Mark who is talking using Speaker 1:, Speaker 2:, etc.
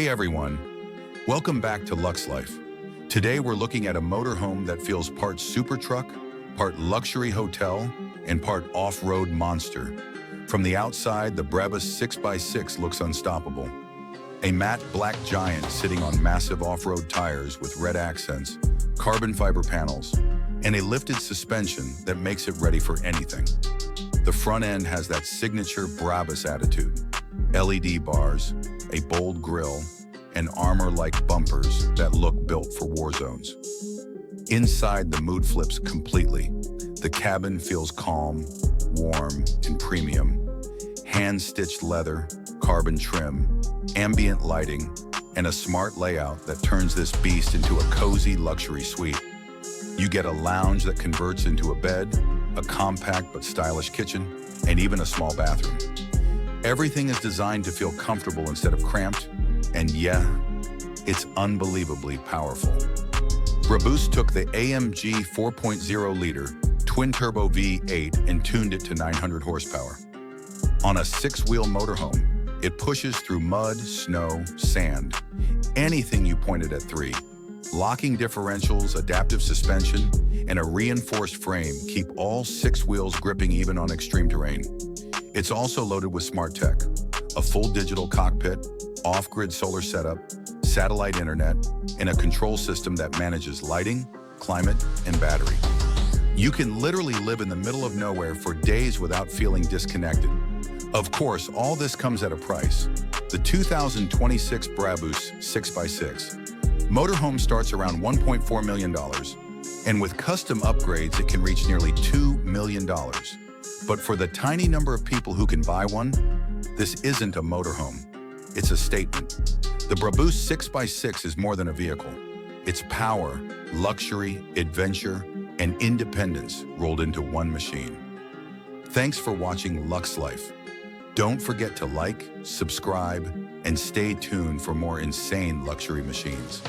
Speaker 1: Hey everyone, welcome back to Lux Life. Today we're looking at a motorhome that feels part super truck, part luxury hotel, and part off-road monster. From the outside, the Brabus 6x6 looks unstoppable. A matte black giant sitting on massive off-road tires with red accents, carbon fiber panels, and a lifted suspension that makes it ready for anything. The front end has that signature Brabus attitude. LED bars, a bold grille, and armor-like bumpers that look built for war zones. Inside, the mood flips completely. The cabin feels calm, warm, and premium. Hand-stitched leather, carbon trim, ambient lighting, and a smart layout that turns this beast into a cozy luxury suite. You get a lounge that converts into a bed, a compact but stylish kitchen, and even a small bathroom. Everything is designed to feel comfortable instead of cramped, and yeah, it's unbelievably powerful. Brabus took the AMG 4.0-liter twin-turbo V8 and tuned it to 900 horsepower. On a 6-wheel motorhome, it pushes through mud, snow, sand, anything you pointed at 3. Locking differentials, adaptive suspension, and a reinforced frame keep all 6 wheels gripping even on extreme terrain. It's also loaded with smart tech, a full digital cockpit, off-grid solar setup, satellite internet, and a control system that manages lighting, climate, and battery. You can literally live in the middle of nowhere for days without feeling disconnected. Of course, all this comes at a price. The 2026 Brabus 6x6. Motorhome starts around $1.4 million, and with custom upgrades, it can reach nearly $2 million. But for the tiny number of people who can buy one, this isn't a motorhome. It's a statement. The Brabus 6x6 is more than a vehicle. It's power, luxury, adventure, and independence rolled into one machine. Thanks for watching Lux Life. Don't forget to like, subscribe, and stay tuned for more insane luxury machines.